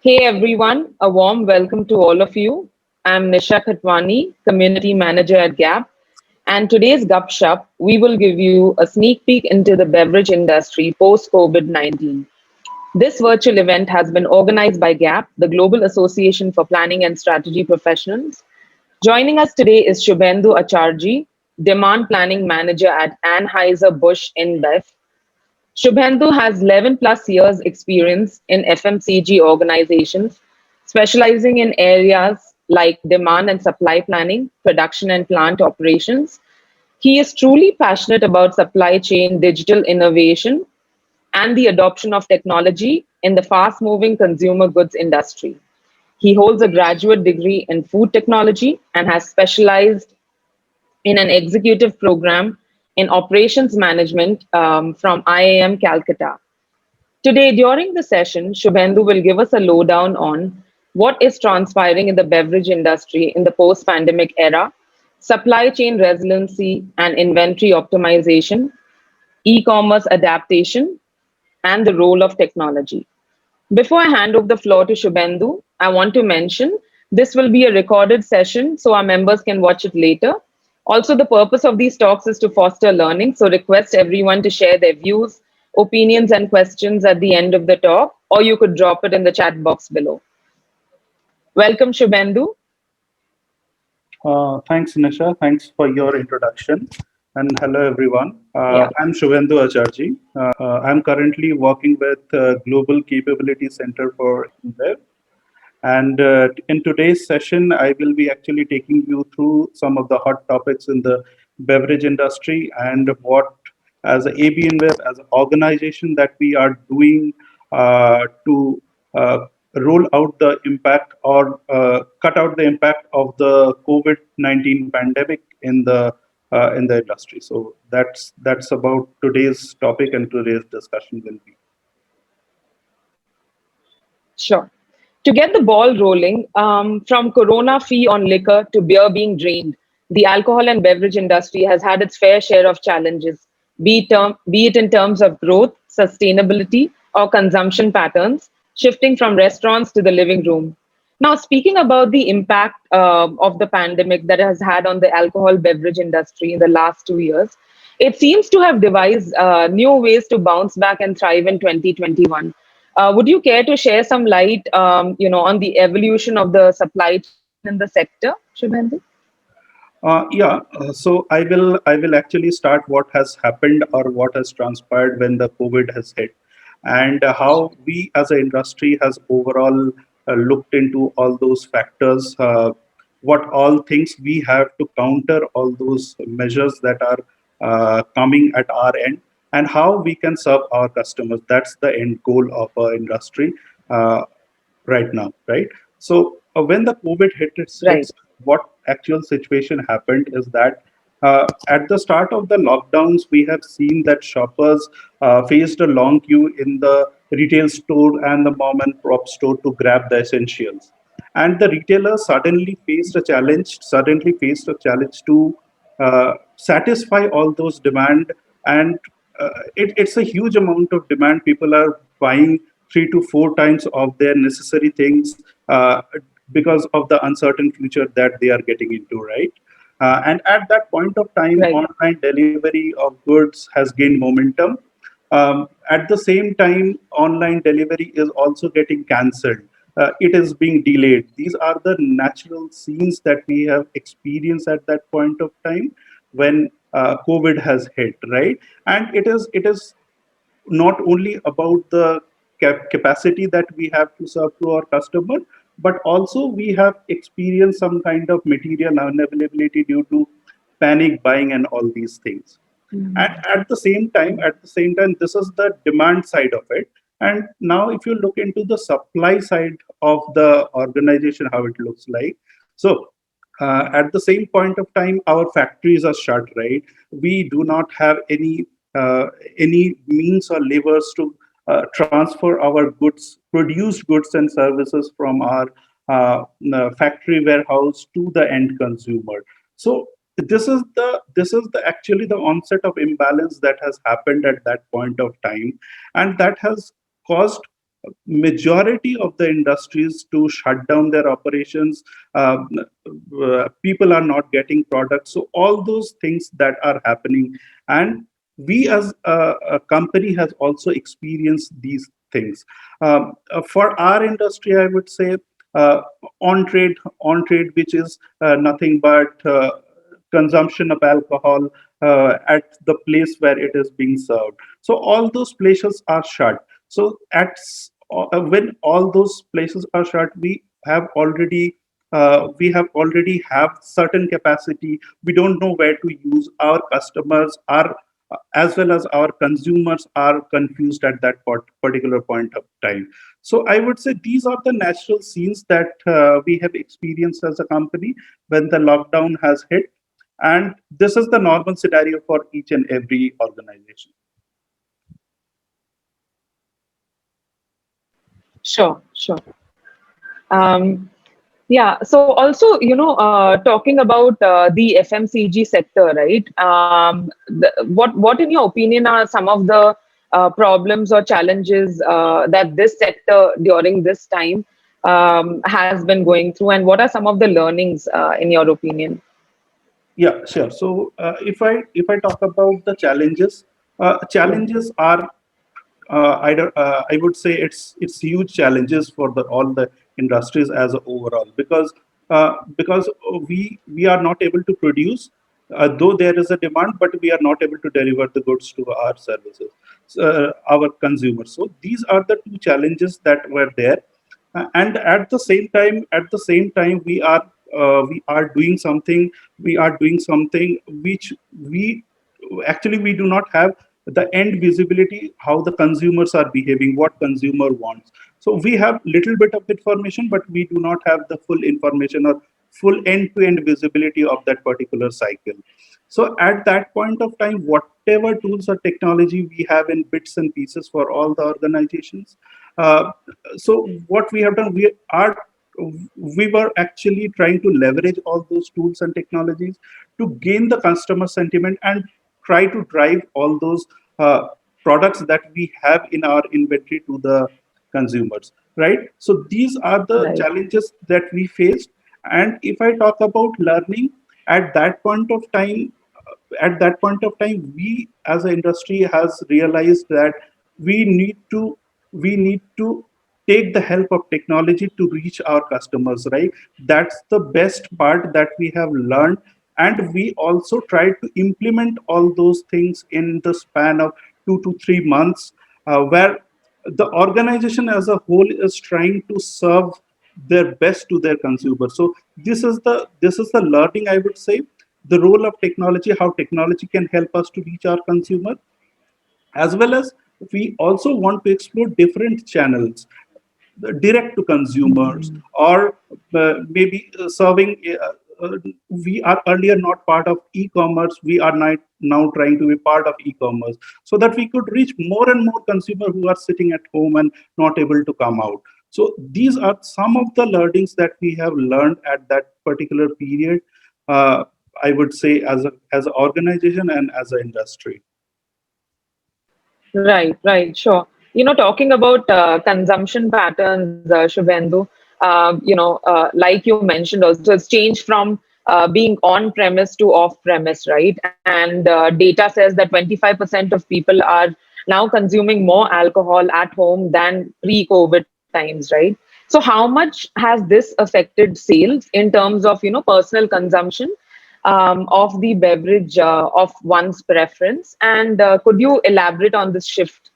Hey everyone, a warm welcome to all of you. I'm Nisha Khatwani, Community Manager at Gap, and today's Gupshup, we will give you a sneak peek into the beverage industry post COVID 19. This virtual event has been organized by GAP, the Global Association for Planning and Strategy Professionals. Joining us today is Subhendu Acharjee, Demand Planning Manager at Anheuser-Busch InBev. Shubhendu has 11 plus years experience in FMCG organizations, specializing in areas like demand and supply planning, production and plant operations. He is truly passionate about supply chain digital innovation and the adoption of technology in the fast moving consumer goods industry. He holds a graduate degree in food technology and has specialized in an executive program in operations management from IIM Calcutta. Today, during the session, Shubhendu will give us a lowdown on what is transpiring in the beverage industry in the post pandemic era, supply chain resiliency and inventory optimization, e commerce adaptation, and the role of technology. Before I hand over the floor to Shubhendu, I want to mention this will be a recorded session so our members can watch it later. Also, the purpose of these talks is to foster learning, so request everyone to share their views, opinions, and questions at the end of the talk, or you could drop it in the chat box below. Welcome, Shubhendu. Thanks, Nisha. Thanks for your introduction. And hello, everyone. Yeah. I'm Subhendu Acharjee. I'm currently working with Global Capability Center for InBev. And in today's session, I will be actually taking you through some of the hot topics in the beverage industry and what, as a AB InBev, as an organization, that we are doing to roll out the impact or cut out the impact of the COVID-19 pandemic in the industry. So that's about today's topic and today's discussion will be. Sure. To get the ball rolling, from Corona fee on liquor to beer being drained, the alcohol and beverage industry has had its fair share of challenges, be it in terms of growth, sustainability, or consumption patterns, shifting from restaurants to the living room. Now, speaking about the impact of the pandemic that it has had on the alcohol beverage industry in the last 2 years, it seems to have devised new ways to bounce back and thrive in 2021. Would you care to share some light, on the evolution of the supply chain in the sector, Shubhendu? So I will actually start what has happened or what has transpired when the COVID has hit, and how we as an industry has overall looked into all those factors, what all things we have to counter all those measures that are coming at our end, and how we can serve our customers. That's the end goal of our industry. Uh, right now, right? So when the COVID hits, Right. what actual situation happened is that at the start of the lockdowns, we have seen that shoppers faced a long queue in the retail store and the mom and pop store to grab the essentials. And the retailer suddenly faced a challenge to satisfy all those demand. And it's a huge amount of demand. People are buying 3 to 4 times of their necessary things because of the uncertain future that they are getting into, right? And at that point of time, Right. online delivery of goods has gained momentum. At the same time, online delivery is also getting cancelled. It is being delayed. These are the natural scenes that we have experienced at that point of time when COVID has hit, right? And it is not only about the capacity that we have to serve to our customer, but also we have experienced some kind of material unavailability due to panic buying and all these things. And at the same time, this is the demand side of it. And now, if you look into the supply side of the organization, how it looks like. So, at the same point of time, our factories are shut, right? We do not have any means or levers to transfer our goods, produced goods and services from our factory warehouse to the end consumer. So this is the actually the onset of imbalance that has happened at that point of time, and that has caused majority of the industries to shut down their operations. People are not getting products, so all those things that are happening, and we as a company has also experienced these things. For our industry, I would say uh, on trade, which is nothing but consumption of alcohol at the place where it is being served. So all those places are shut. So when all those places are shut, we have already have certain capacity. We don't know where to use. Our customers are as well as our consumers are confused at that particular point of time. So I would say these are the natural scenes that we have experienced as a company when the lockdown has hit, and this is the normal scenario for each and every organization. Sure, sure. Um, yeah. So also, talking about the FMCG sector, right? What, in your opinion, are some of the problems or challenges that this sector during this time has been going through, and what are some of the learnings, in your opinion? Yeah, sure. So if I talk about the challenges, challenges are I would say it's huge challenges for all the industries as a overall, because we are not able to produce, though there is a demand, but we are not able to deliver the goods to our services, our consumers. So these are the two challenges that were there. And at the same time we are doing something, which we actually we do not have the end visibility, how the consumers are behaving, what consumer wants. So we have little bit of information, but we do not have the full information or full end to end visibility of that particular cycle. So at that point of time, whatever tools or technology we have in bits and pieces for all the organizations, uh, so what we have done, we were actually trying to leverage all those tools and technologies to gain the customer sentiment and try to drive all those uh, products that we have in our inventory to the consumers, right? So these are the Right, challenges that we faced. And if I talk about learning, at that point of time we as an industry has realized that we need to we need to take the help of technology to reach our customers, right? That's the best part that we have learned. And we also try to implement all those things in the span of 2 to 3 months, where the organization as a whole is trying to serve their best to their consumers. So this is the learning, I would say, the role of technology, how technology can help us to reach our consumer, as well as we also want to explore different channels, the direct to consumers, or maybe serving. We are earlier not part of e-commerce. We are now trying to be part of e-commerce, so that we could reach more and more consumers who are sitting at home and not able to come out. So these are some of the learnings that we have learned at that particular period. Uh, I would say as an organization and as an industry. right, right, sure. Talking about consumption patterns, Shubhendu, like you mentioned also, it's changed from being on premise to off premise, right? And data says that 25% of people are now consuming more alcohol at home than pre-COVID times, right? So how much has this affected sales in terms of, personal consumption of the beverage of one's preference? And could you elaborate on this shift?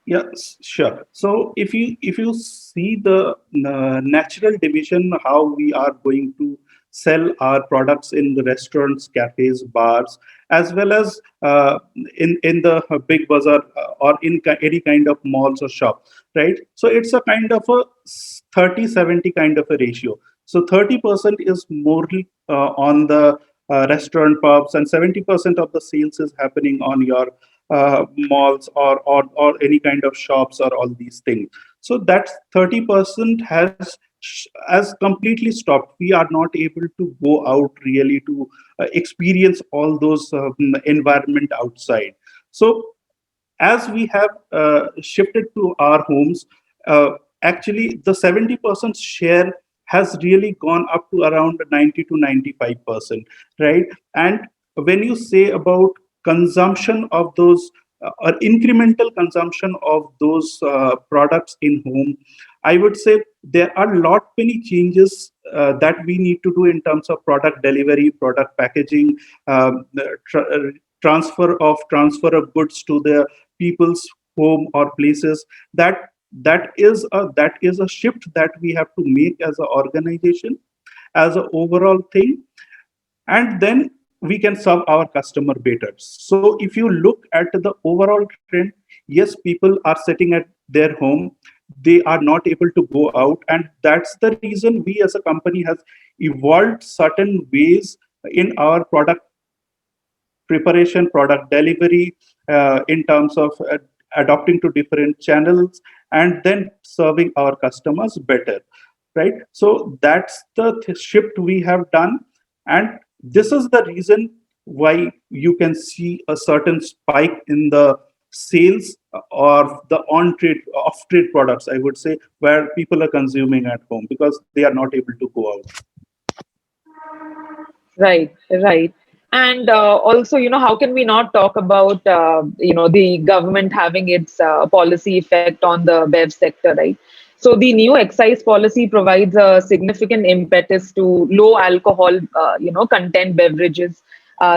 Yes, sure. So if you see the natural division, how we are going to sell our products in the restaurants, cafes, bars, as well as in the big bazaar, or in any kind of malls or shop, right? So it's a kind of a 30-70 kind of a ratio. So 30% is more on the restaurant, pubs, and 70% of the sales is happening on your malls, or any kind of shops, or all these things. So that 30% has completely stopped. We are not able to go out really to experience all those environment outside. So as we have shifted to our homes, actually the 70% share has really gone up to around 90 to 95%, right? And when you say about consumption of those or incremental consumption of those products in home, I would say there are lot many changes that we need to do in terms of product delivery, product packaging, the transfer of goods to the people's home or places. That is a shift that we have to make as an organization, as an overall thing, and then we can serve our customer better. So if you look at the overall trend, yes, people are sitting at their home, they are not able to go out, and that's the reason we as a company has evolved certain ways in our product preparation, product delivery, in terms of adopting to different channels and then serving our customers better, right? So that's the shift we have done, and this is the reason why you can see a certain spike in the sales or the on trade off trade products, I would say, where people are consuming at home because they are not able to go out. Right, right. And also, how can we not talk about, the government having its policy effect on the bev sector, right? So the new excise policy provides a significant impetus to low alcohol, content beverages,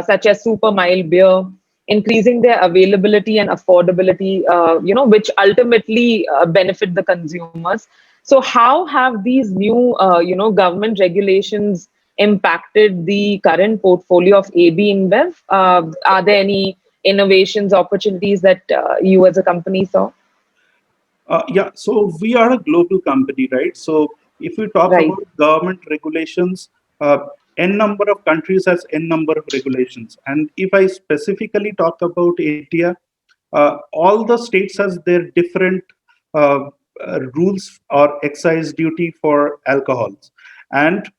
such as super mild beer, increasing their availability and affordability, which ultimately benefit the consumers. So how have these new, government regulations impacted the current portfolio of AB InBev? Are there any innovations, opportunities that you as a company saw? Yeah, so we are a global company, right? So if we talk Right. about government regulations, n number of countries has n number of regulations, and if I specifically talk about India, all the states has their different uh, rules or excise duty for alcohols, and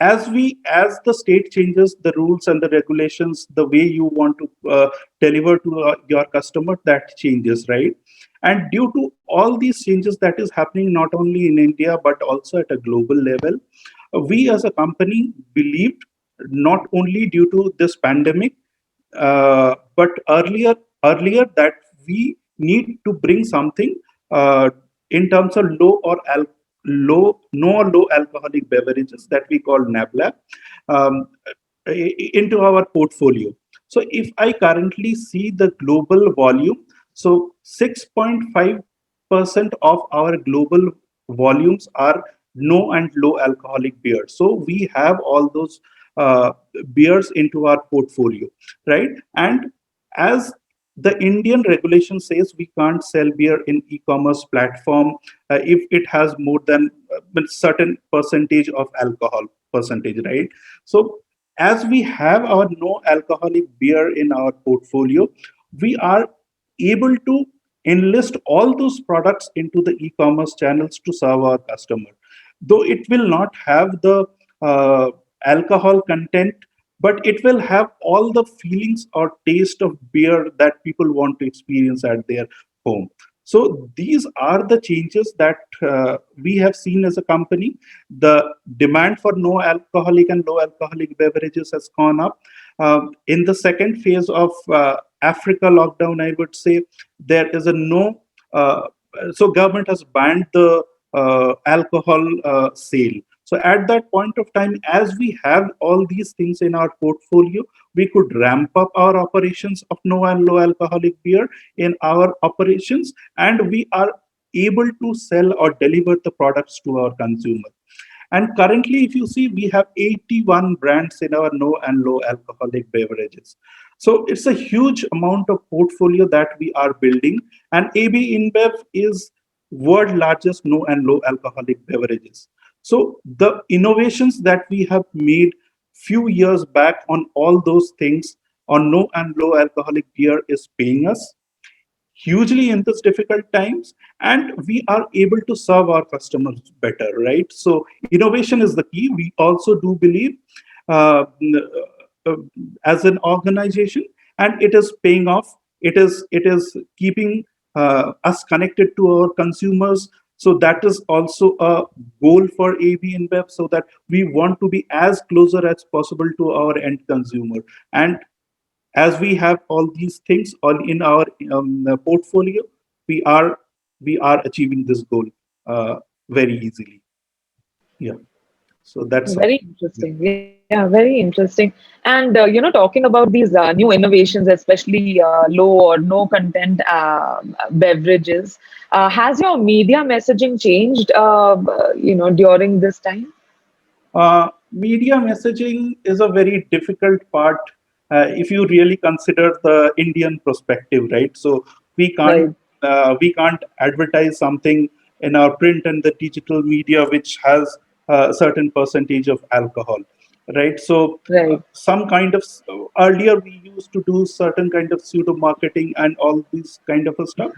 as the state changes the rules and the regulations, the way you want to deliver to your customer, that changes, right? And due to all these changes that is happening not only in India but also at a global level, we as a company believed, not only due to this pandemic, but earlier that we need to bring something in terms of low alcoholic beverages that we call NABLAB, um, into our portfolio. So if I currently see the global volume, so 6.5% of our global volumes are no and low alcoholic beers. So we have all those uh, beers into our portfolio, right? And as the Indian regulation says, we can't sell beer in e-commerce platform if it has more than a certain percentage of alcohol percentage, right? So as we have our no alcoholic beer in our portfolio, we are able to enlist all those products into the e-commerce channels to serve our customer. Though it will not have the uh, alcohol content, but it will have all the feelings or taste of beer that people want to experience at their home. So these are the changes that we have seen as a company. The demand for no alcoholic and low alcoholic beverages has gone up. In the second phase of Africa lockdown, I would say there is a no. So government has banned the alcohol sale. So at that point of time, as we have all these things in our portfolio, we could ramp up our operations of no and low alcoholic beer in our operations, and we are able to sell or deliver the products to our consumer. And currently, if you see, we have 81 brands in our no and low alcoholic beverages. So it's a huge amount of portfolio that we are building. And AB InBev is world largest no and low alcoholic beverages. So the innovations that we have made few years back on all those things on no and low alcoholic beer is paying us hugely in these difficult times, and we are able to serve our customers better, right? So innovation is the key. We also do believe uh, uh, as an organization, and it is paying off. It is keeping us connected to our consumers. So that is also a goal for AB InBev, so that we want to be as closer as possible to our end consumer. And as we have all these things all in our portfolio, we are we are achieving this goal very easily. Yeah. So that's all. Very Yeah. interesting. Yeah, very interesting. And talking about these new innovations, especially low or no content beverages, has your media messaging changed? During this time? Media messaging is a very difficult part if you really consider the Indian perspective, right? So we can't Right, we can't advertise something in our print and the digital media which has a certain percentage of alcohol, right? So right, some kind of earlier we used to do certain kind of pseudo marketing and all this kind of a stuff,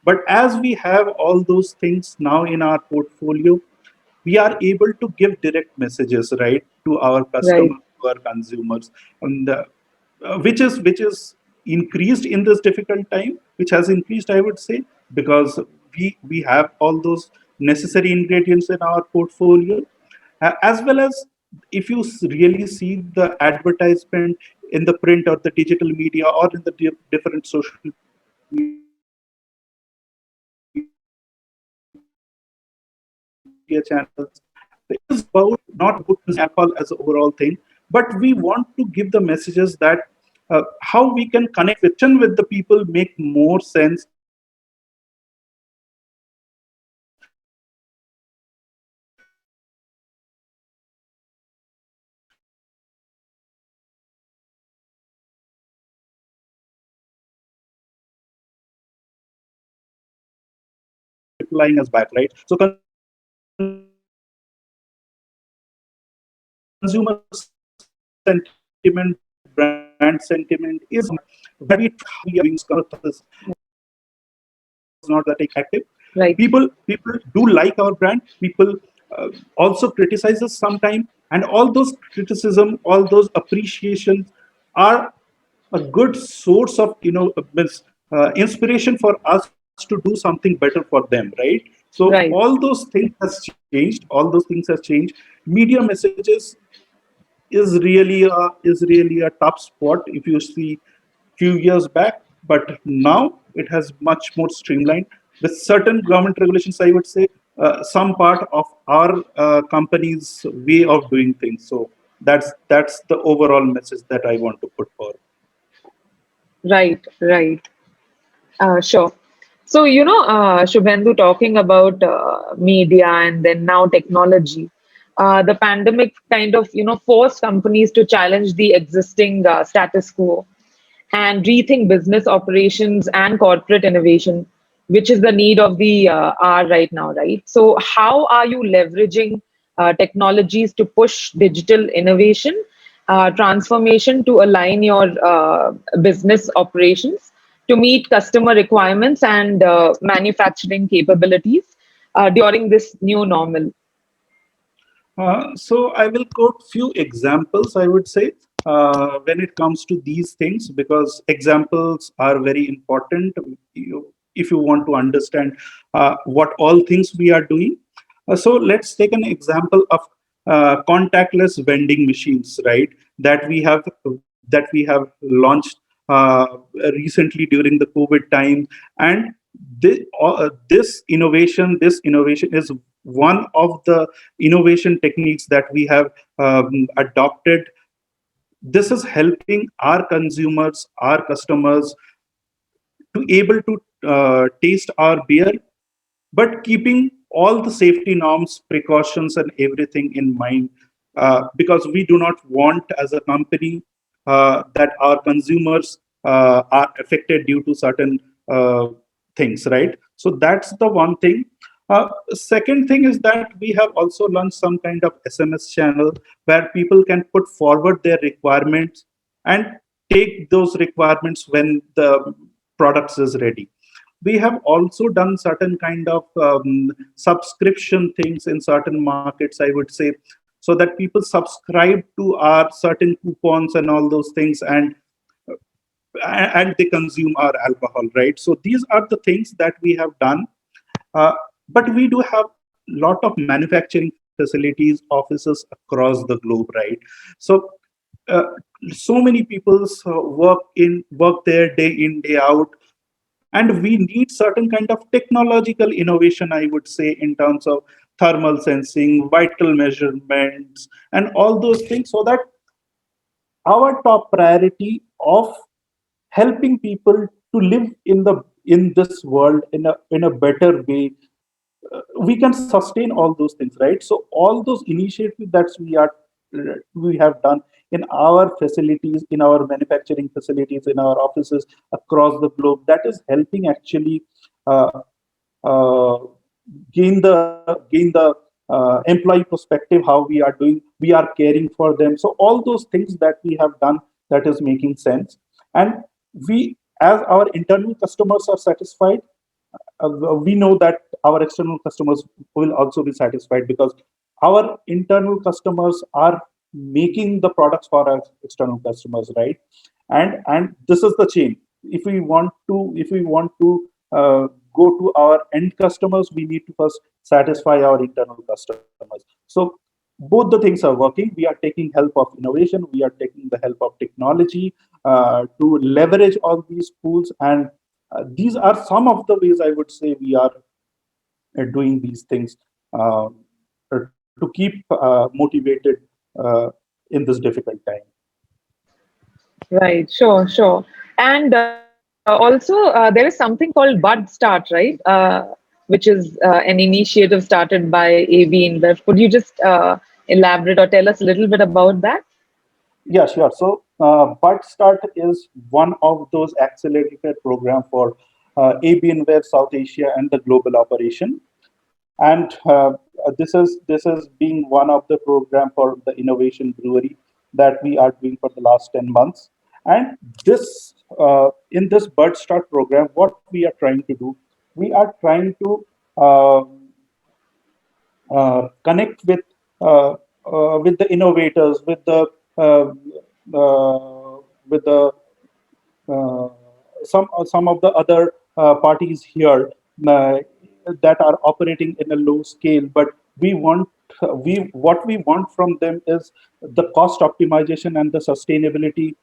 but as we have all those things now in our portfolio, we are able to give direct messages, right, to our right, customers, to our consumers, and which is increased in this difficult time, which has increased, I would say, because we have all those necessary ingredients in our portfolio, as well as if you really see the advertisement in the print or the digital media or in the different social media channels, it is about not focusing on alcohol as an overall thing, but we want to give the messages that how we can connect with consumers, how connection with the people make more sense, and how connection with the people make more sense in the context of alcohol. right, People do like our brand. People also criticizes sometime, and all those criticism, all those appreciations are a good source of inspiration for us to do something better for them, right? So right. all those things has changed, all those things has changed. Media messages is really a tough spot if you see few years back, but now it has much more streamlined with certain government regulations, I would say, some part of our company's way of doing things. So that's the overall message that I want to put forward. Right, right. Sure. So, Shubhendu, talking about media and then now technology, the pandemic kind of, forced companies to challenge the existing status quo and rethink business operations and corporate innovation, which is the need of the hour right now, right? So, how are you leveraging technologies to push digital innovation, transformation to align your business operations to meet customer requirements and manufacturing capabilities during this new normal? So I will quote few examples, I would say, when it comes to these things, because examples are very important if you want to understand what all things we are doing. So let's take an example of contactless vending machines, right? That we have launched uh, recently during the COVID time, and this innovation is one of the innovation techniques that we have adopted. This is helping our consumers, our customers, to able to taste our beer, but keeping all the safety norms, precautions, and everything in mind, because we do not want as a company that our consumers are affected due to certain uh, things, right? So that's the one thing. Second thing is that we have also launched some kind of SMS channel where people can put forward their requirements and take those requirements when the products is ready. We have also done certain kind of subscription things in certain markets, I would say, so that people subscribe to our certain coupons and all those things, and and they consume our alcohol, right? So these are the things that we have done. uh, but we do have a lot of manufacturing facilities, offices across the globe, right? So uh, so many people work there day in day out, and we need certain kind of technological innovation, I would say, in terms of thermal sensing, vital measurements, and all those things, so that our top priority of helping people to live in this world in a better way, we can sustain all those things, right? So all those initiatives that we have done in our facilities, in our manufacturing facilities, in our offices across the globe, that is helping actually uh, uh, gain the employee perspective, how we are doing, we are caring for them. So all those things that we have done, that is making sense. And we, as our internal customers are satisfied, we know that our external customers will also be satisfied, because our internal customers are making the products for our external customers, right? And this is the chain. If we want to go to our end customers, we need to first satisfy our internal customers. So both the things are working. We are taking help of innovation, we are taking the help of technology to leverage all these tools. And these are some of the ways, I would say, we are doing these things uh, to keep motivated uh, in this difficult time. Right, sure, sure. And also, there is something called Bud Start, right? Which is an initiative started by AB InBev. Could you just elaborate or tell us a little bit about that? Yeah, sure. So, Bud Start is one of those accelerated program for AB InBev South Asia and the global operation. And this is being one of the program for the innovation brewery that we are doing for the last 10 months. And this in this Bud Start program, what we are trying to do, we are trying to connect with the innovators, uh, with the uh, some of the other parties here uh, that are operating in a low scale. But we want we what we want from them is the cost optimization and the sustainability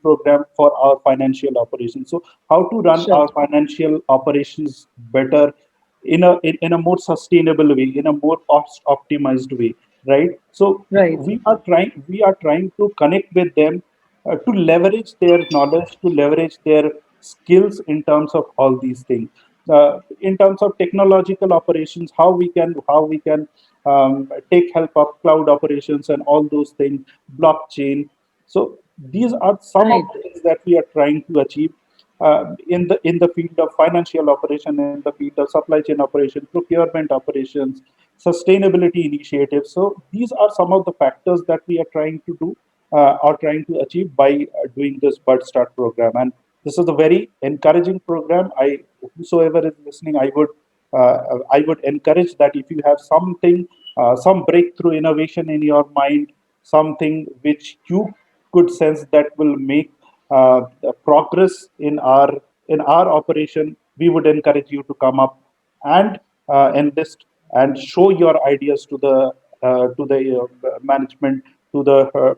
program for our financial operations. So how to run Sure. our financial operations better, in a more sustainable way, in a more cost optimized way, right? So Right, we are trying to connect with them to leverage their knowledge, to leverage their skills in terms of all these things. In terms of technological operations, how we can take help of cloud operations and all those things, blockchain. So these are some of right, the things that we are trying to achieve in the field of financial operation, in the field of supply chain operation, procurement operations, sustainability initiatives. So these are some of the factors that we are trying to do, are trying to achieve by doing this Bud Start program. And this is a very encouraging program. Whosoever is listening, I would encourage that if you have something, some breakthrough innovation in your mind, something which you could sense that will make progress in our operation, we would encourage you to come up and enlist and show your ideas to the management, to the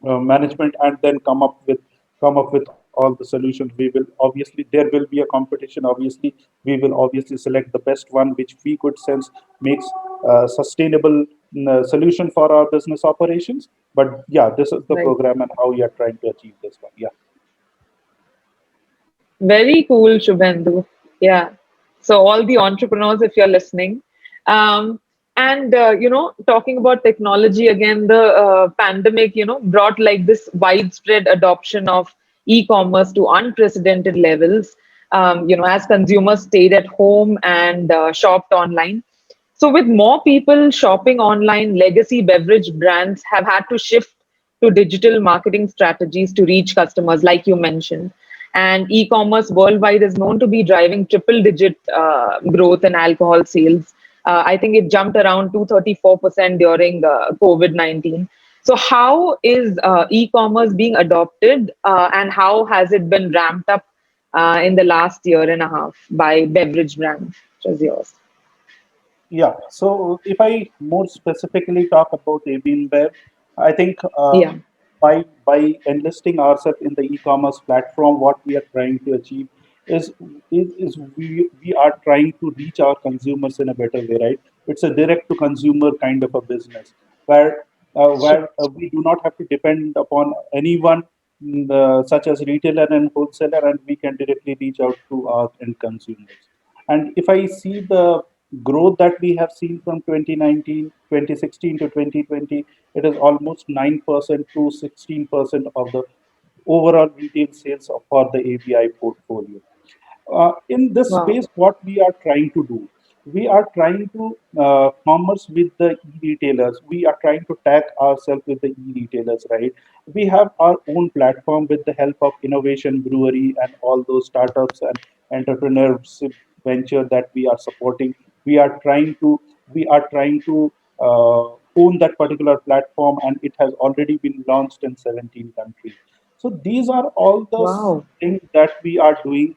management, and then come up with all the solutions. We will obviously, there will be a competition. Obviously, we will obviously select the best one which we could sense makes sustainable solution for our business operations. But yeah, this is the right. program and how we are trying to achieve this one. Yeah. Very cool, Shubhendu. Yeah. So, all the entrepreneurs, if you're listening, um, and talking about technology again, the pandemic, brought like this widespread adoption of e-commerce to unprecedented levels. As consumers stayed at home and shopped online. So, with more people shopping online, legacy beverage brands have had to shift to digital marketing strategies to reach customers, like you mentioned. And e commerce worldwide is known to be driving triple digit growth in alcohol sales. I think it jumped around 234% during COVID 19. So, how is e-commerce being adopted, and how has it been ramped up in the last year and a half by Beverage brand, which is yours? Yeah. So if I more specifically talk about AB InBev, I think Yeah. by enlisting ourselves in the e-commerce platform, what we are trying to achieve is we are trying to reach our consumers in a better way, right? It's a direct to consumer kind of a business Sure. where we do not have to depend upon anyone, such as retailer and wholesaler, and we can directly reach out to our end consumers. And if I see the growth that we have seen from 2019, 2016 to 2020, it is almost 9% to 16% of the overall retail sales for the ABI portfolio. In this Wow. space, what we are trying to do, we are trying to commerce with the e-retailers. We are trying to tag ourselves with the e-retailers, right? We have our own platform with the help of Innovation Brewery and all those startups and entrepreneurship venture that we are supporting. We are trying to own that particular platform, and it has already been launched in 17 countries. So these are all the Wow. things that we are doing,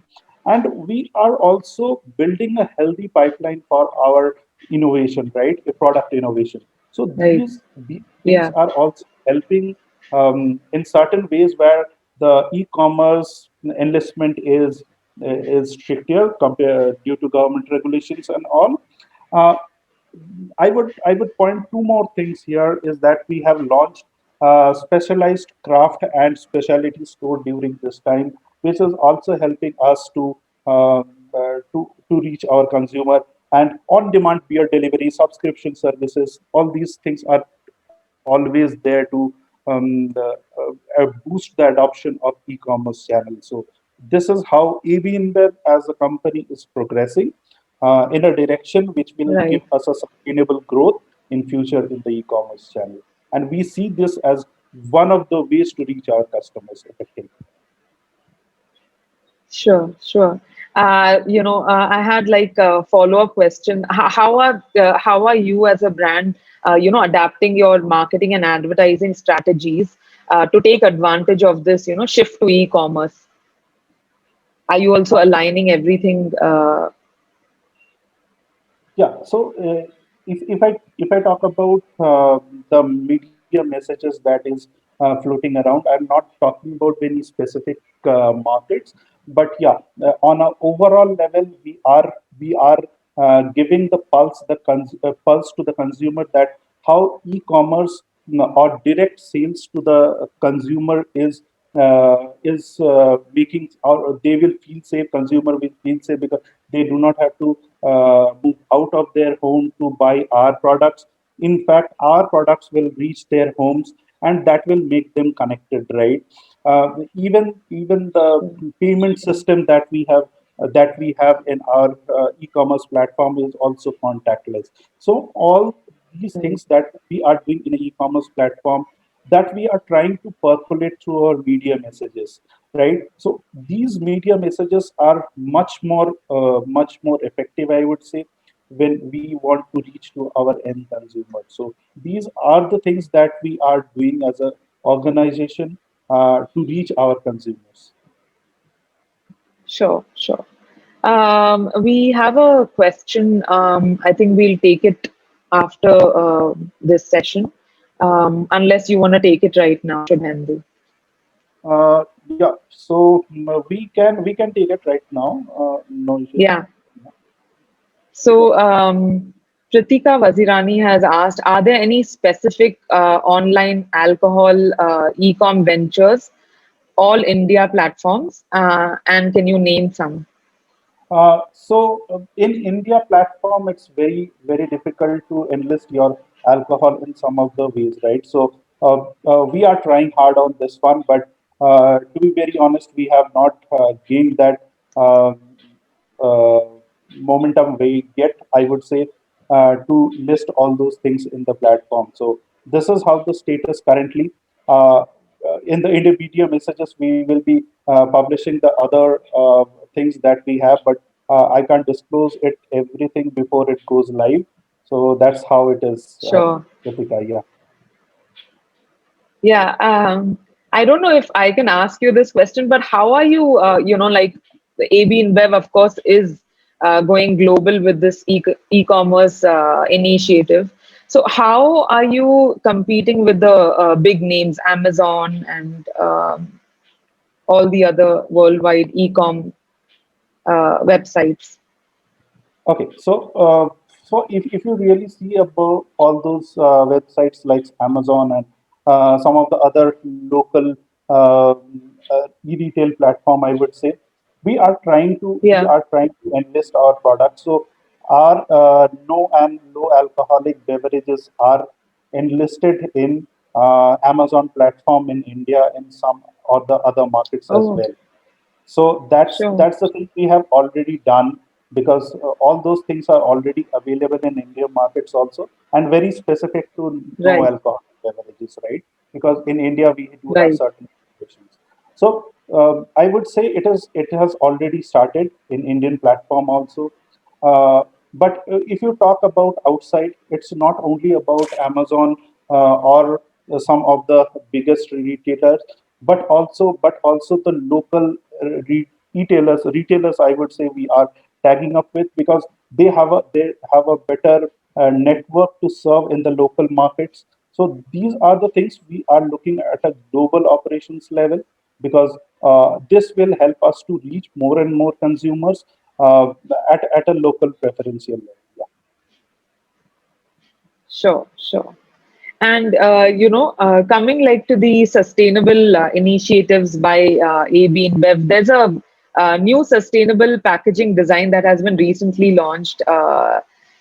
and we are also building a healthy pipeline for our innovation, right? A product innovation. So Right. these things Yeah. are also helping in certain ways where the e-commerce enlistment is stricter compared due to government regulations and all. Uh, I would point two more things here is that we have launched specialized craft and specialty store during this time, which is also helping us to reach our consumer, and on-demand beer delivery, subscription services. All these things are always there to boost the adoption of e-commerce channels. So this is how AB InBev as a company is progressing in a direction which will give Right. us a sustainable growth in future in the e-commerce channel. And we see this as one of the ways to reach our customers effectively. Sure, sure. I had like a follow-up question. How are you as a brand, adapting your marketing and advertising strategies to take advantage of this, shift to e-commerce? Are you also aligning everything? Yeah. So if I talk about the media messages that is floating around, I'm not talking about any specific markets, but yeah, on an overall level, we are giving the pulse to the consumer that how e-commerce, or direct sales to the consumer is making, or they will feel safe. Consumer will feel safe because they do not have to move out of their home to buy our products. In fact, our products will reach their homes, and that will make them connected, right? Even the payment system that we have in our e-commerce platform is also contactless. So all these Right. things that we are doing in an e-commerce platform, that we are trying to percolate through our media messages, right? So these media messages are much more effective, I would say, when we want to reach to our end consumer. So these are the things that we are doing as a organization to reach our consumers. Sure, sure. We have a question. I think we'll take it after this session, unless you want to take it right now, Shubhendu. Yeah, so we can take it right now. No issues. Yeah. So, Pritika Wazirani has asked, are there any specific online alcohol e-com ventures, all India platforms, and can you name some? In India platform, it's very difficult to enlist your alcohol in some of the ways, right? So we are trying hard on this one, but to be very honest, we have not gained that uh, momentum way yet, I would say, to list all those things in the platform. So this is how the status currently. In the media messages, we will be publishing the other things that we have, but I can't disclose it everything before it goes live. So that's how it is, Sure. Ritika. Yeah. Yeah, I don't know if I can ask you this question, but how are you, like the AB InBev, of course, is going global with this e-commerce initiative. So how are you competing with the big names, Amazon and all the other worldwide e-com websites? Okay, so if you really see about all those websites like Amazon and some of the other local e-retail platform, I would say we Yeah. are trying to enlist our products. So our no and low alcoholic beverages are enlisted in Amazon platform in India in some or the other markets as Oh, well. So sure. that's the thing we have already done, because all those things are already available in Indian markets also, and very specific to no Right. alcohol beverages, right? Because in India we do have Right. certain regulations. So I would say it has already started in Indian platform also. But if you talk about outside, it's not only about Amazon or some of the biggest retailers, but also the local retailers, I would say, we are tagging up with, because they have a better network to serve in the local markets. So these are the things we are looking at a global operations level, because this will help us to reach more and more consumers uh, at a local preferential level. Yeah. Sure, sure. And coming like to the sustainable initiatives by AB InBev, there's a new sustainable packaging design that has been recently launched.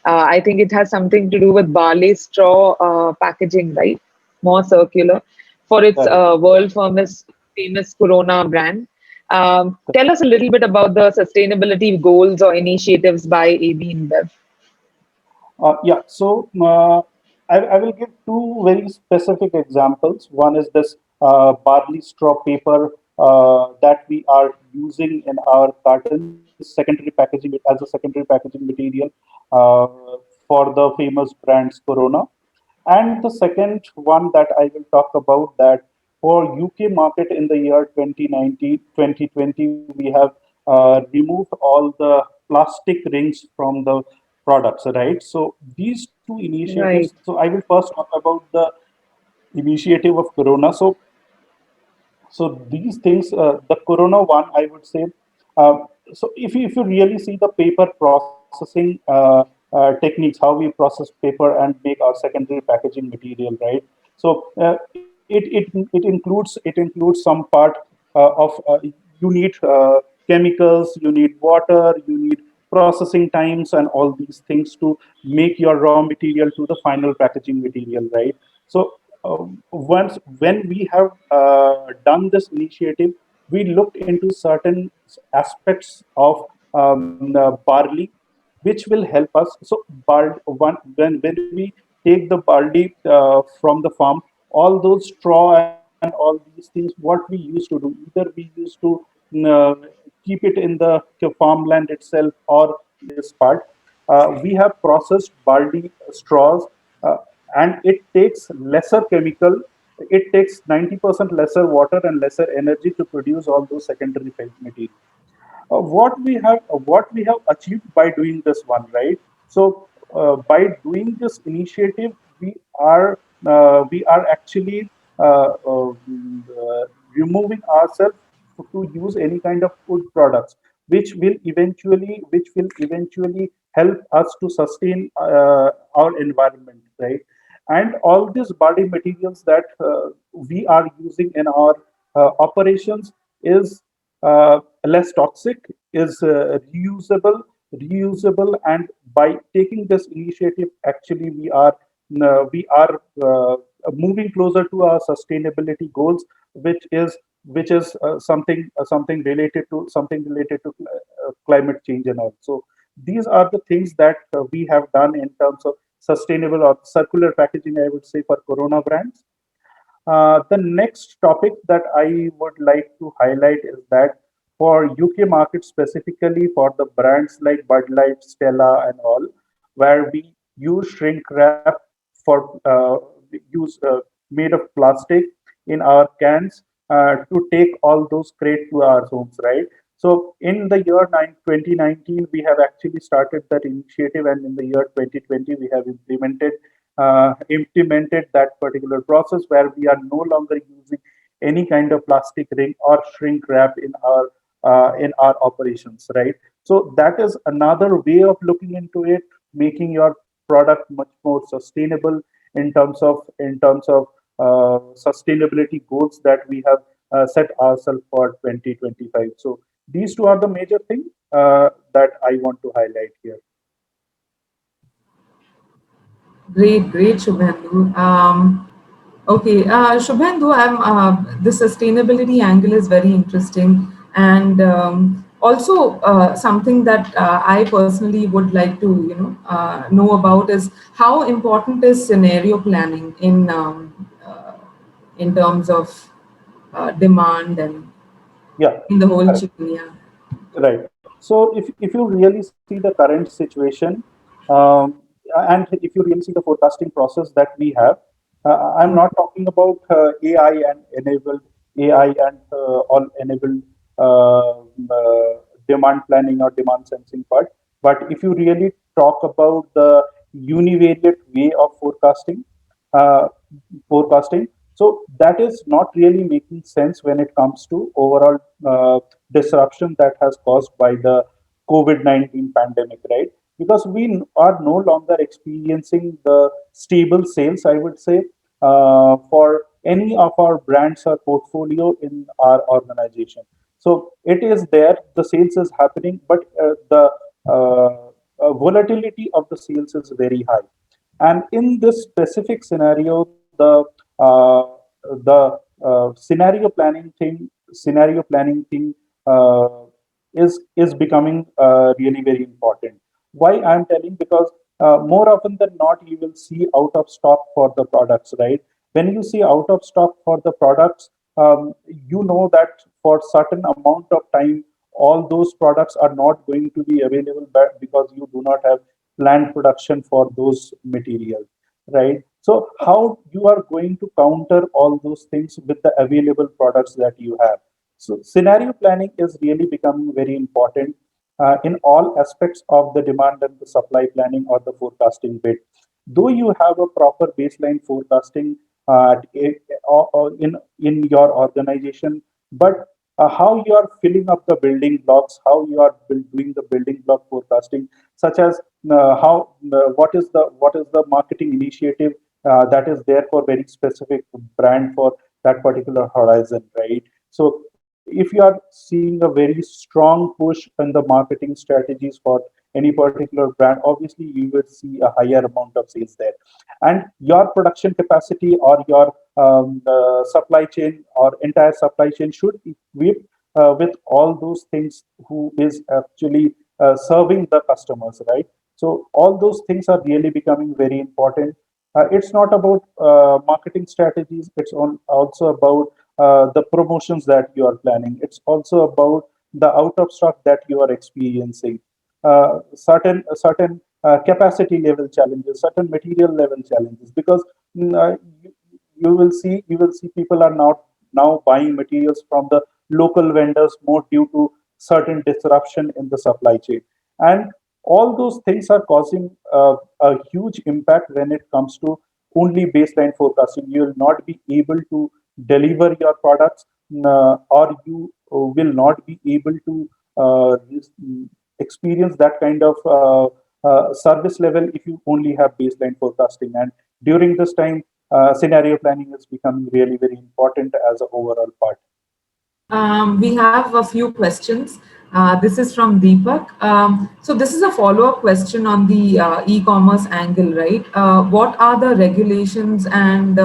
I think it has something to do with barley straw packaging, right? More circular for its Correct. world famous Corona brand. Tell us a little bit about the sustainability goals or initiatives by AB InBev. Yeah, so I will give two very specific examples. One is this barley straw paper that we are using in our cartons, secondary packaging as a secondary packaging material uh, for the famous brands Corona. And the second one that I will talk about, that for UK market in the year 2019, 2020, we have removed all the plastic rings from the products, right? So these two initiatives, Right, so I will first talk about the initiative of Corona. So these things, the Corona one, I would say. Uh, so if you really see the paper processing techniques, how we process paper and make our secondary packaging material, right? So it includes some part of you need chemicals, you need water, you need processing times, and all these things to make your raw material to the final packaging material, right? So once when we have done this initiative, we looked into certain aspects of barley, which will help us. So when we take the barley from the farm, all those straw and all these things, what we used to do, either we used to uh, keep it in the farmland itself, or this part we have processed barley straws, uh, and it takes lesser chemical. It takes 90% lesser water and lesser energy to produce all those secondary materials. What we have achieved by doing this one, right? So by doing this initiative, we are actually removing ourselves to use any kind of food products, which will eventually help us to sustain our environment, right? And all these body materials that we are using in our operations is less toxic, is reusable, and by taking this initiative, actually we are moving closer to our sustainability goals, which is something related to climate change and all. So these are the things that we have done in terms of sustainable or circular packaging, I would say, for Corona brands. The next topic that I would like to highlight is that for UK market specifically, for the brands like Bud Light, Stella, and all, where we use shrink wrap for we use made of plastic, in our cans to take all those crate to our homes, right? So in the year 2019, we have actually started that initiative, and in the year 2020, we have implemented that particular process where we are no longer using any kind of plastic ring or shrink wrap in our operations, right? So that is another way of looking into it, making your product much more sustainable in terms of sustainability goals that we have set ourselves for 2025. So these two are the major things that I want to highlight here. Great, great, Shubhendu. Okay, Shubhendu, the sustainability angle is very interesting, and also something that I personally would like to, know about is how important is scenario planning in terms of demand and Yeah, in the whole correct. chain. Yeah. Right. So if you really see the current situation, um, and if you really see the forecasting process that we have, I'm not talking about AI and enabled AI and all enabled demand planning or demand sensing part. But if you really talk about the univariate way of uh, forecasting, so that is not really making sense when it comes to overall disruption that has caused by the COVID-19 pandemic, right? Because we are no longer experiencing the stable sales, I would say, for any of our brands or portfolio in our organization. So it is there, the sales is happening, but the volatility of the sales is very high. And in this specific scenario, uh, the scenario planning thing uh, is becoming really very important. Why I'm telling? Because more often than not, you will see out of stock for the products, right? When you see out of stock for the products, you know that for certain amount of time, all those products are not going to be available because you do not have planned production for those materials, right? So how you are going to counter all those things with the available products that you have? So scenario planning is really becoming very important in all aspects of the demand and the supply planning or the forecasting bit. Though you have a proper baseline forecasting in your organization, but how you are filling up the building blocks, how you are doing the building block forecasting, such as how what is the marketing initiative that is there for very specific brand for that particular horizon, right? So if you are seeing a very strong push in the marketing strategies for any particular brand, obviously you will see a higher amount of sales there, and your production capacity or your supply chain or entire supply chain should equip with all those things who is actually serving the customers, right? So all those things are really becoming very important. It's not about marketing strategies. It's also about the promotions that you are planning. It's also about the out of stock that you are experiencing. Certain capacity level challenges, certain material level challenges. Because you will see people are now buying materials from the local vendors more due to certain disruption in the supply chain, and all those things are causing a huge impact when it comes to only baseline forecasting. You will not be able to deliver your products, or you will not be able to experience that kind of service level if you only have baseline forecasting. And during this time, scenario planning is becoming really very important as an overall part. We have a few questions. This is from Deepak. So this is a follow-up question on the e-commerce angle, right? What are the regulations and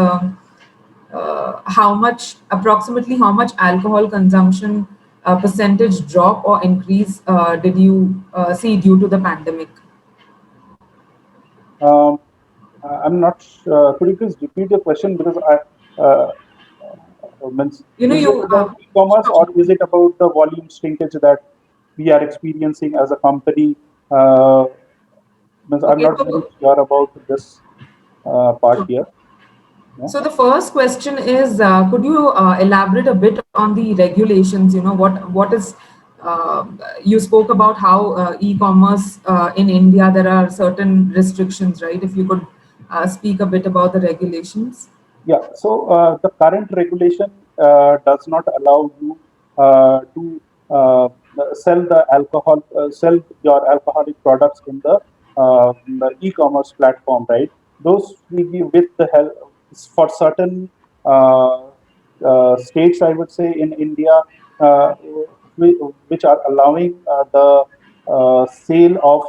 approximately how much alcohol consumption percentage drop or increase did you see due to the pandemic? Um, I'm not. Could you please repeat the question, because means, You know, is it you about e-commerce or is it about the volume shrinkage that we are experiencing as a company? Means I'm okay. not very sure about this part So here. Yeah. So the first question is, could you elaborate a bit on the regulations? You know, what is you spoke about how e-commerce in India there are certain restrictions, right? If you could speak a bit about the regulations. Yeah, so the current regulation does not allow you to sell your alcoholic products in the e-commerce platform, right? Those will be with the help for certain uh, states, I would say, in India, uh, which are allowing the sale of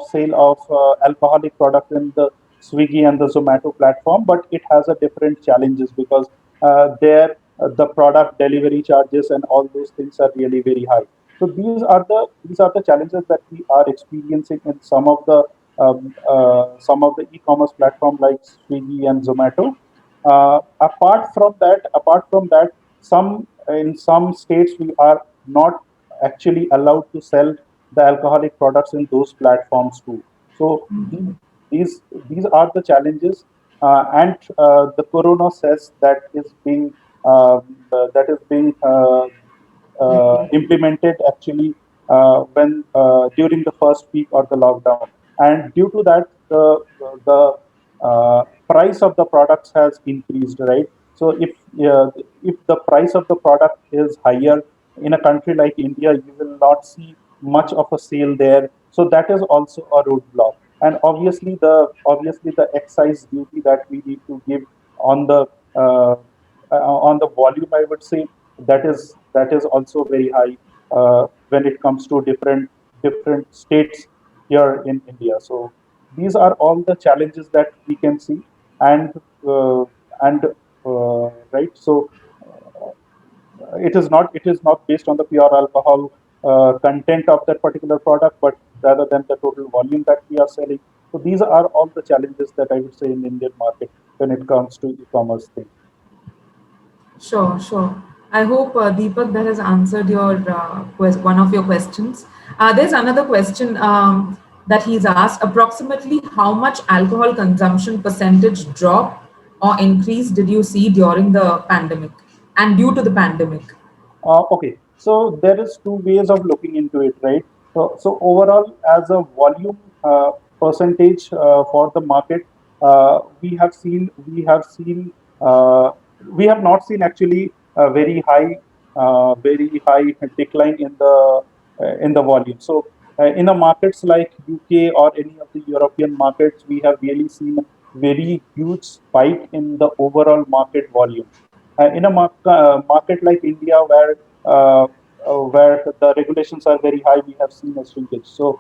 alcoholic products in the Swiggy and the Zomato platform, but it has a different challenges because there the product delivery charges and all those things are really very high. So these are the challenges that we are experiencing in some of the e-commerce platform like Swiggy and Zomato. Apart from that, some in some states we are not actually allowed to sell the alcoholic products in those platforms too. So these are the challenges, and the corona says that is being implemented actually when during the first week or the lockdown, and due to that the price of the products has increased, right? So if the price of the product is higher in a country like India, you will not see much of a sale there, so that is also a roadblock. And obviously the excise duty that we need to give on uh, on the volume, I would say, that is also very high when it comes to different states here in India. So these are all the challenges that we can see, and uh, and right. So it is not based on the pure alcohol content of that particular product, but rather than the total volume that we are selling. So these are all the challenges that I would say in Indian market when it comes to e-commerce thing. Sure, sure. I hope Deepak that has answered your one of your questions. There's another question that he's asked. Approximately how much alcohol consumption percentage drop or increase did you see during the pandemic and due to the pandemic? Okay, so there is two ways of looking into it, right? So overall, as a volume percentage for the market, we have not seen actually a very high decline in the volume. So in the markets like UK or any of the European markets, we have really seen very huge spike in the overall market volume. In a market like India, where the regulations are very high, we have seen a shrinkage. So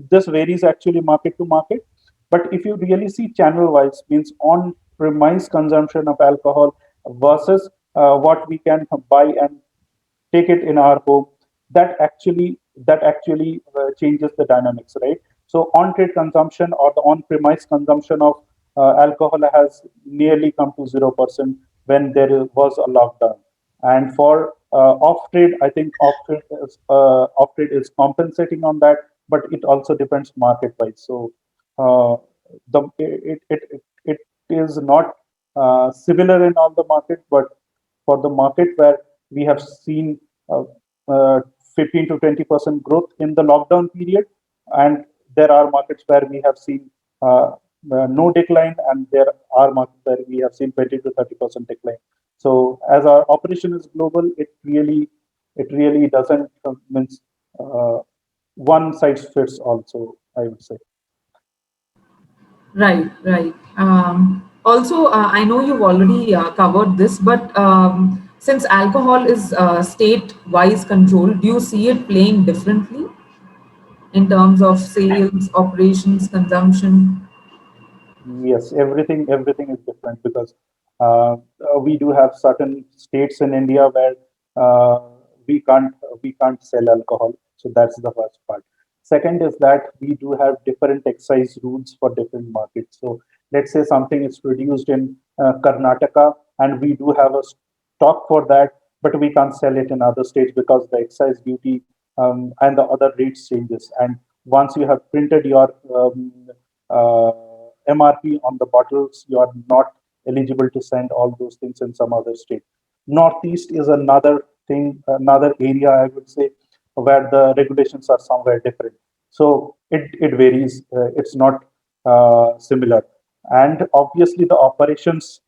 this varies actually market to market. But if you really see channel wise, means on premise consumption of alcohol versus what we can buy and take it in our home, that actually changes the dynamics, right? So on trade consumption or the on premise consumption of alcohol has nearly come to 0% when was a lockdown. And for off trade, I think off trade is compensating on that, but it also depends market wise. So it is not similar in all the market, but for the market where we have seen uh, uh, 15 to 20% growth in the lockdown period, and there are markets where we have seen no decline, and there are markets where we have seen 20 to 30% decline. So as our operation is global, it really doesn't means uh, one size fits all. So I would say. Right, right. Also, I know you've already covered this, but since alcohol is state-wise controlled, do you see it playing differently in terms of sales, operations, consumption? Yes, everything is different because we do have certain states in India where uh, we can't sell alcohol. So that's the first part. Second is that we do have different excise rules for different markets. So let's say something is produced in Karnataka, and we do have a stock for that, but we can't sell it in other states because the excise duty and the other rates changes. And once you have printed your MRP on the bottles, you are not eligible to send all those things in some other state. Northeast is another thing, another area I would say where the regulations are somewhere different. So it varies. It's not similar, and obviously the operations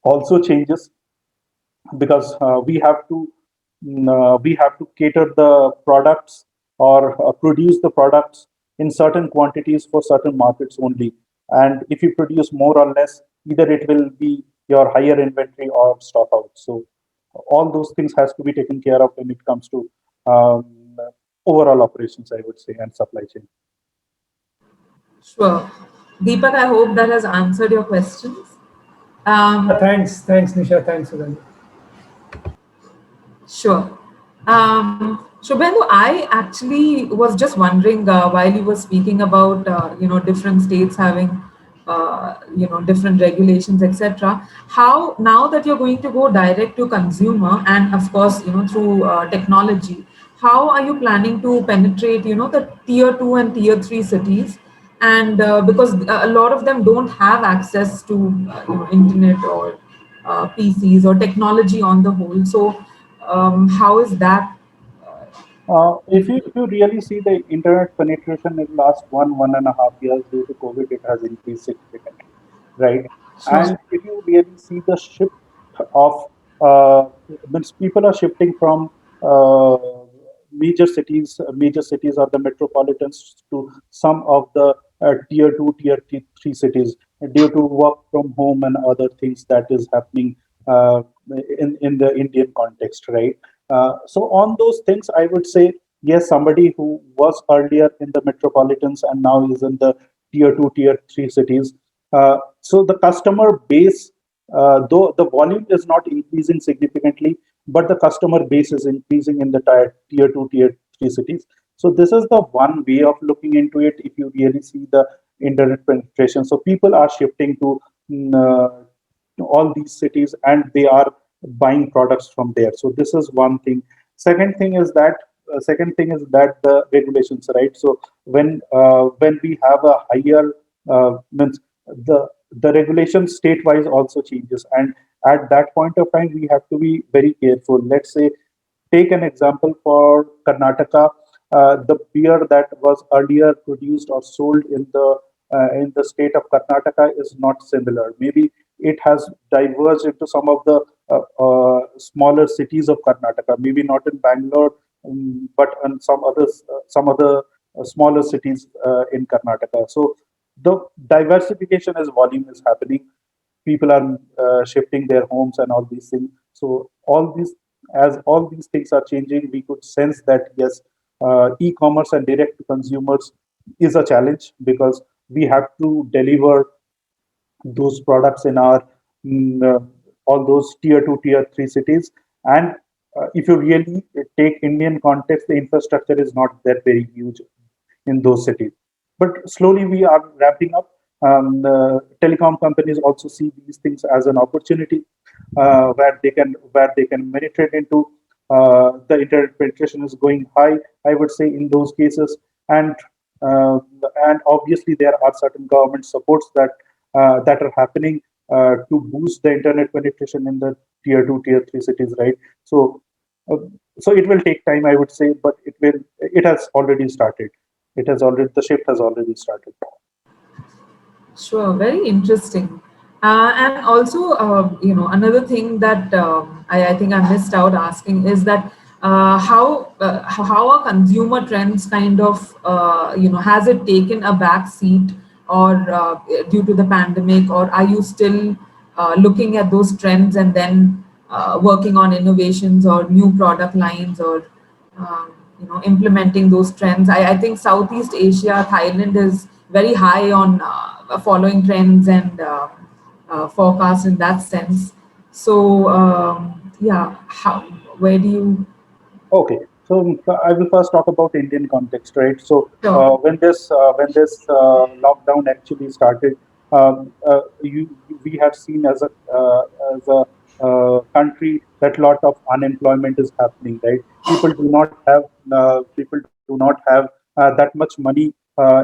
also changes because we have to cater the products or produce the products in certain quantities for certain markets only. And if you produce more or less, either it will be your higher inventory or stock out. So all those things has to be taken care of when it comes to overall operations, I would say, and supply chain. Sure. Deepak, I hope that has answered your questions. Yeah, Um, thanks, Nisha, thanks, Subhendu. Sure. Shubhendu, I actually was just wondering while you were speaking about different states having different regulations, etc. How now that you're going to go direct to consumer and of course through technology, how are you planning to penetrate the tier two and tier three cities? And because a lot of them don't have access to internet or PCs or technology on the whole. So how is that? If you really see the internet penetration in the last 1.5 years due to COVID, it has increased significantly, right? Sure. And if you really see the shift of means people are shifting from major cities or the metropolitans to some of the tier two, three cities due to work from home and other things that is happening uh, in the Indian context, right? So on those things, I would say yes, somebody who was earlier in the metropolitans and now is in the tier two, tier three cities. So the customer base, though the volume is not increasing significantly, but the customer base is increasing in the tier two, tier three cities. So this is the one way of looking into it. If you really see the internet penetration, so people are shifting mm, uh, to all these cities and they are buying products from there. So this is one thing. Second thing is that the regulations, right? So when we have a higher means the regulation state wise also changes, and at that point of time we have to be very careful. Let's say take an example for Karnataka. The beer that was earlier produced or sold in the state of Karnataka is not similar. Maybe it has diverged into some of the smaller cities of Karnataka. Maybe not in Bangalore, but in some other smaller cities in Karnataka. So the diversification as volume is happening. People are shifting their homes and all these things. So all these things are changing, we could sense that yes, e-commerce and direct to consumers is a challenge because we have to deliver those products in our mm, uh, all those tier 2 tier 3 cities. And if you really take Indian context, the infrastructure is not that very huge in those cities, but slowly we are ramping up. The telecom companies also see these things as an opportunity where they can penetrate into. The internet penetration is going high, I would say, in those cases. And uh, and obviously there are certain government supports that are happening to boost the internet penetration in the tier 2 tier 3 cities, right? So uh, so it will take time, I would say, but it has already started. The shift has already started. Sure, very interesting. And also, another thing that I think I missed out asking is that how are consumer trends kind of, has it taken a back seat or due to the pandemic, or are you still looking at those trends and then working on innovations or new product lines or implementing those trends? I think Southeast Asia, Thailand is very high on following trends and forecasts in that sense. So yeah, how, where do you? Okay, so I will first talk about Indian context, right? So Sure. when this lockdown actually started, we have seen as a country that lot of unemployment is happening, right? People do not have that much money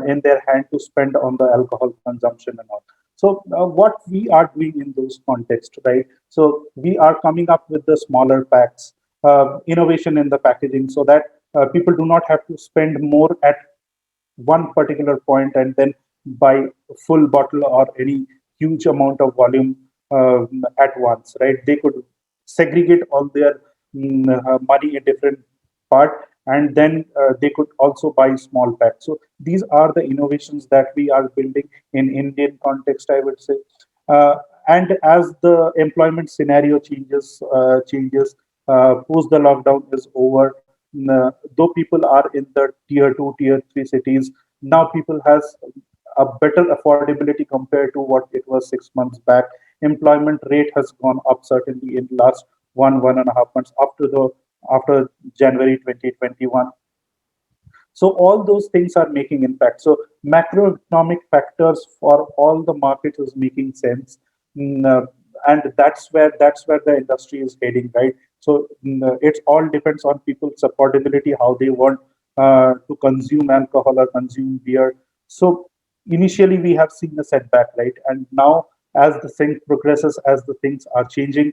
in their hand to spend on the alcohol consumption and all. So what we are doing in those contexts, right? So we are coming up with the smaller packs, innovation in the packaging, so that people do not have to spend more at one particular point and then buy a full bottle or any huge amount of volume at once, right? They could segregate all their money in different part, and then they could also buy small packs. So these are the innovations that we are building in Indian context, I would say. Uh, and as the employment scenario changes post the lockdown is over, though people are in the tier 2 tier 3 cities, now people has a better affordability compared to what it was 6 months back. Employment rate has gone up certainly in last 1.5 months after January 2021. So all those things are making impact. So macroeconomic factors for all the markets is making sense. Mm, uh, and that's where the industry is heading, right? So it all depends on people's affordability, how they want to consume alcohol or consume beer. So initially we have seen a setback, right? And now as the thing progresses, as the things are changing,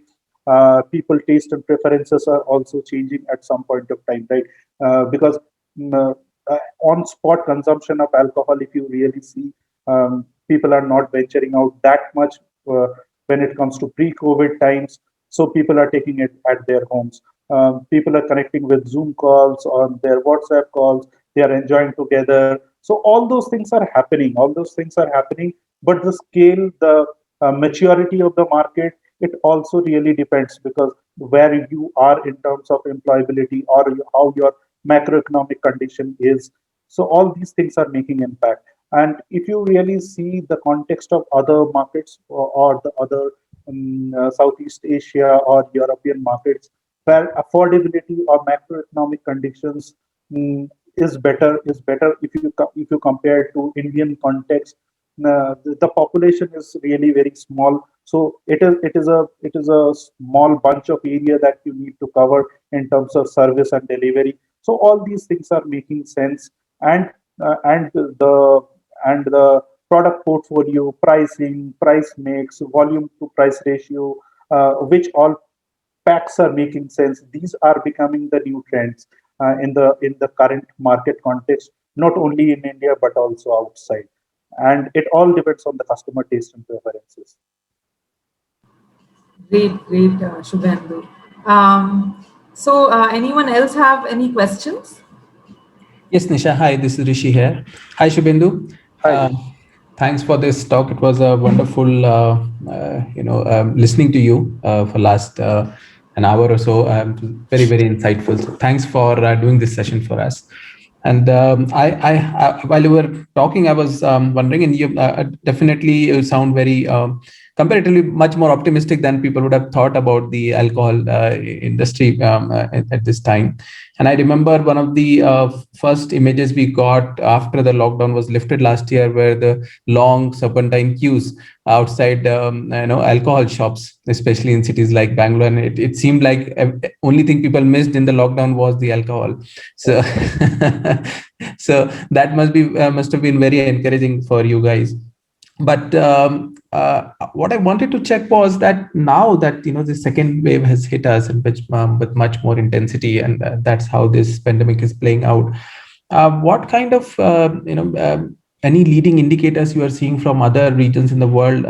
people taste and preferences are also changing at some point of time, right? Because mm, uh, on spot consumption of alcohol, if you really see, people are not venturing out that much uh, when it comes to pre-COVID times. So people are taking it at their homes. People are connecting with Zoom calls on their WhatsApp calls. They are enjoying together. So all those things are happening. All those things are happening. But the scale, the maturity of the market, it also really depends, because where you are in terms of employability, or how your macroeconomic condition is. So all these things are making impact. And if you really see the context of other markets, or the other Southeast Asia or European markets, where affordability or macroeconomic conditions is better if you compare to Indian context. The population is really very small, so it is a small bunch of area that you need to cover in terms of service and delivery. So all these things are making sense. And uh, and the and the product portfolio, pricing, price mix, volume to price ratio, which all packs are making sense. These are becoming the new trends in the current market context, not only in India but also outside. And it all depends on the customer taste and preferences. Great, great, Shubhendu. So, anyone else have any questions? Yes, Nisha. Hi, this is Rishi here. Hi, Shubhendu. Hi. Thanks for this talk. It was a wonderful, listening to you for last an hour or so. Very, very insightful. So thanks for doing this session for us. And while you were talking, I was wondering, and you definitely you sound very comparatively much more optimistic than people would have thought about the alcohol industry at this time. And I remember one of the first images we got after the lockdown was lifted last year, where the long serpentine queues outside, alcohol shops, especially in cities like Bangalore. And it seemed like only thing people missed in the lockdown was the alcohol. So, so that must have been very encouraging for you guys. But what I wanted to check was that now that the second wave has hit us, and with much more intensity, and that's how this pandemic is playing out. What kind of any leading indicators you are seeing from other regions in the world?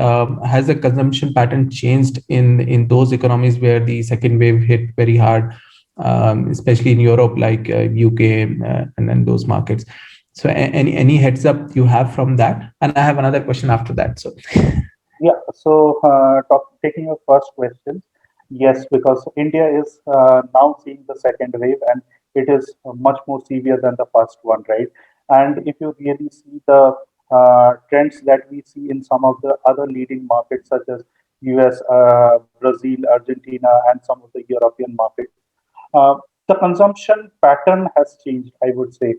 Has the consumption pattern changed in those economies where the second wave hit very hard, especially in Europe, like UK, and then those markets? So any heads up you have from that? And I have another question after that. So Yeah, so taking your first question, yes, because India is now seeing the second wave, and it is much more severe than the first one, right? And if you really see the trends that we see in some of the other leading markets, such as US, Brazil, Argentina, and some of the European markets, uh, the consumption pattern has changed, I would say,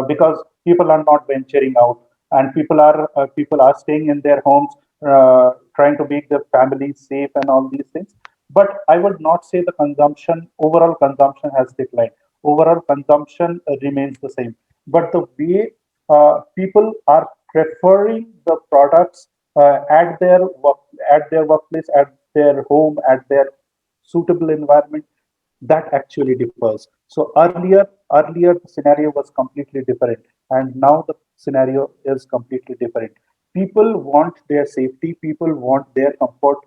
because people are not venturing out, and people are staying in their homes, trying to make their families safe and all these things. But I would not say the overall consumption has declined. Overall consumption remains the same. But the way people are preferring the products at their work, at their workplace, at their home, at their suitable environment, that actually differs. So earlier the scenario was completely different, and now the scenario is completely different. People want their safety, people want their comfort,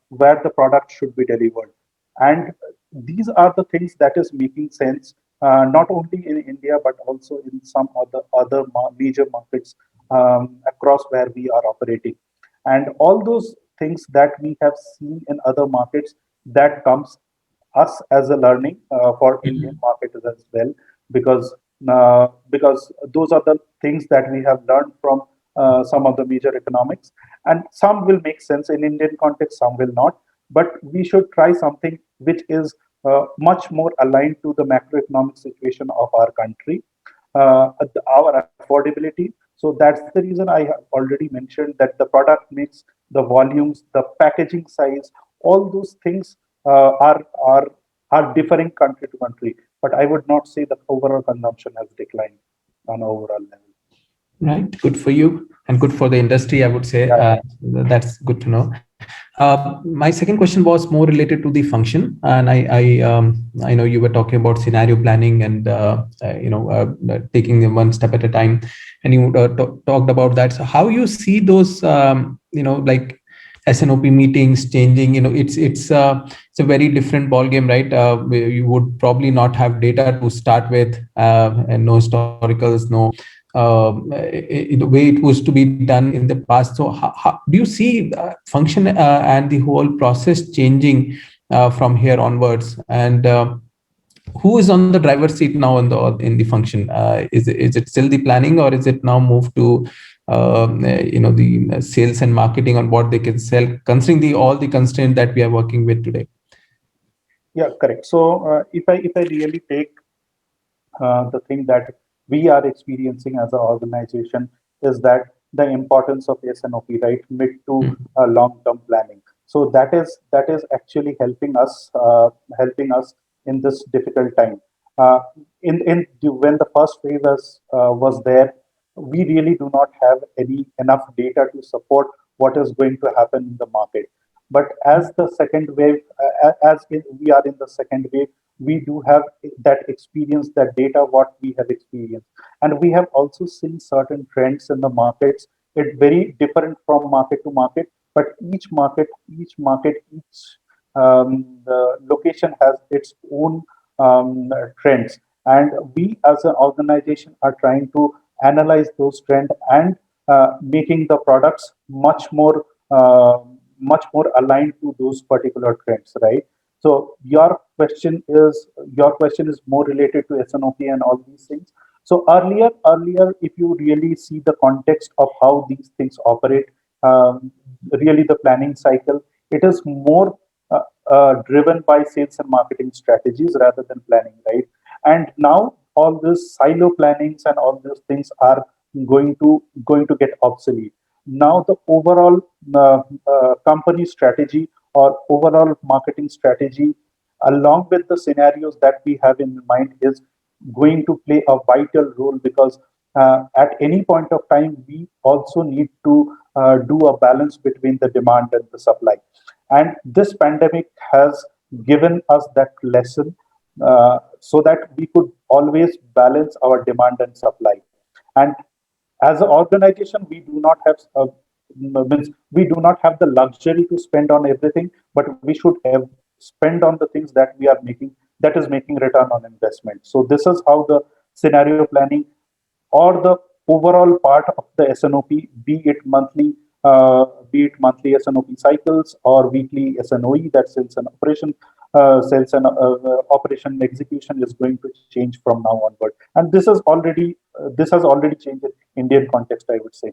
where the product should be delivered, and these are the things that is making sense, not only in India but also in some major markets across where we are operating. And all those things that we have seen in other markets, that comes us as a learning for Indian Mhm. market as well, because those are the things that we have learned from some of the major economics, and some will make sense in Indian context, some will not. But we should try something which is much more aligned to the macroeconomic situation of our country, our affordability. So that's the reason I have already mentioned that the product mix, the volumes, the packaging size, all those things uh, are are are differing country to country. But I would not say the overall consumption has declined on overall level. Right. Good for you and good for the industry, I would say. Yeah, That's good to know. My second question was more related to the function, and I know you were talking about scenario planning and taking them one step at a time, and you talked about that. So how you see those like SNOP meetings changing? It's a very different ball game, right? Where you would probably not have data to start with, and no historicals, no the way it was to be done in the past. So how do you see function and the whole process changing from here onwards? And who is on the driver's seat now in the function? Is it still the planning, or is it now moved to the sales and marketing on what they can sell, considering the all the constraint that we are working with today? yeah, correct. So if I really take the thing that we are experiencing as an organization, is that the importance of SNOP, right, mid to Mm. long-term planning. So that is actually helping us in this difficult time. When the first wave was there, we really do not have any enough data to support what is going to happen in the market. But as the second wave, we are in the second wave, we do have that experience, that data, what we have experienced. And we have also seen certain trends in the markets. It very different from market to market, but each the location has its own trends. And we as an organization are trying to analyze those trends and making the products much more aligned to those particular trends, right? So your question is more related to SNOP and all these things. So earlier, if you really see the context of how these things operate, really the planning cycle, it is more driven by sales and marketing strategies rather than planning, right? And now all these silo plannings and all these things are going to get obsolete. Now the overall company strategy or overall marketing strategy, along with the scenarios that we have in mind, is going to play a vital role, because at any point of time we also need to do a balance between the demand and the supply. And this pandemic has given us that lesson, so that we could always balance our demand and supply. And as an organization, we do not have we do not have the luxury to spend on everything, but we should have spend on the things that we are making, that is making return on investment. So this is how the scenario planning or the overall part of the SNOP, be it monthly, SNOP cycles or weekly SNOE, that sales and operation execution, is going to change from now onward. And this has already changed in Indian context, I would say.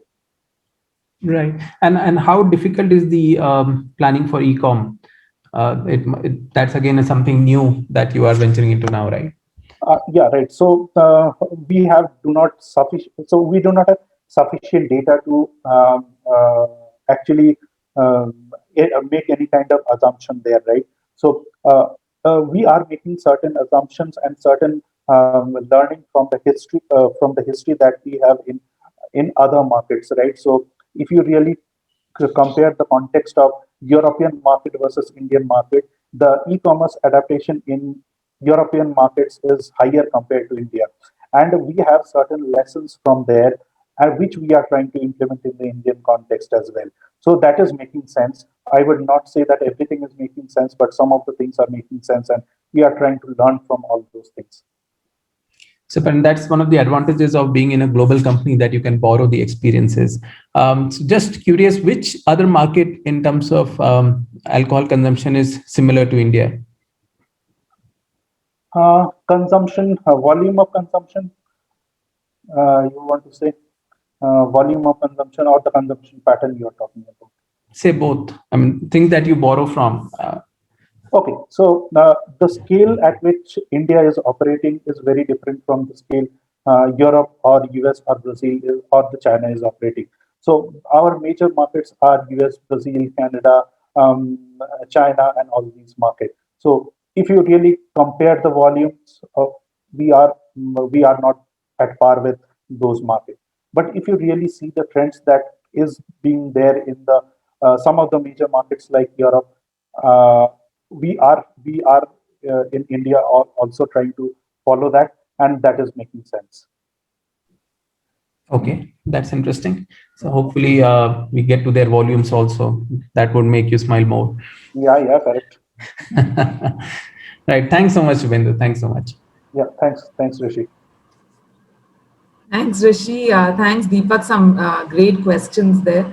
Right. And how difficult is the planning for e-com? That's again something new that you are venturing into now, right? Yeah, right. So we do not have sufficient data to actually make any kind of assumption there, right? So we are making certain assumptions and certain learning from the history that we have in other markets, right? So if you really compare the context of European market versus Indian market, the e-commerce adaptation in European markets is higher compared to India. And we have certain lessons from there, which we are trying to implement in the Indian context as well. So that is making sense. I would not say that everything is making sense, but some of the things are making sense, and we are trying to learn from all those things. So, and that's one of the advantages of being in a global company, that you can borrow the experiences. So just curious, which other market in terms of alcohol consumption is similar to India? Consumption, volume of consumption, you want to say volume of consumption or the consumption pattern you are talking about? Say both. I mean, things that you borrow from. Okay, so the scale at which India is operating is very different from the scale Europe or US or Brazil or the China is operating. So our major markets are US, Brazil, Canada, China, and all these markets. So if you really compare the volumes, we are not at par with those markets. But if you really see the trends that is being there in the some of the major markets like Europe, uh, we are in India also trying to follow that, and that is making sense. Okay, that's interesting. So hopefully we get to their volumes also. That would make you smile more. Yeah, correct. Right. Thanks so much, Subhendu. Thanks so much. Yeah, thanks, Rishi. Thanks, Rishi. Thanks, Deepak. Some great questions there.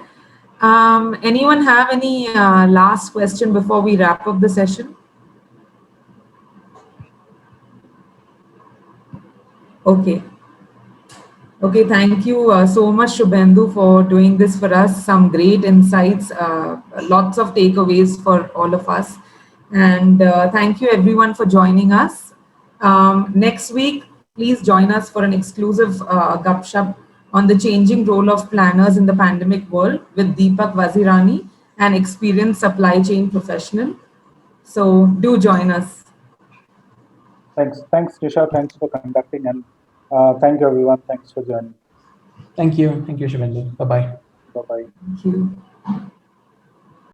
Anyone have any last question before we wrap up the session? Okay. Okay, thank you so much, Subhendu, for doing this for us. Some great insights, lots of takeaways for all of us. And thank you, everyone, for joining us. Next week, please join us for an exclusive gupshup on the changing role of planners in the pandemic world with Deepak Vazirani, an experienced supply chain professional. So do join us. Thanks, Nisha. Thanks for conducting, and thank you, everyone. Thanks for joining. Thank you. Thank you, Subhendu. Bye-bye. Bye bye. Thank you.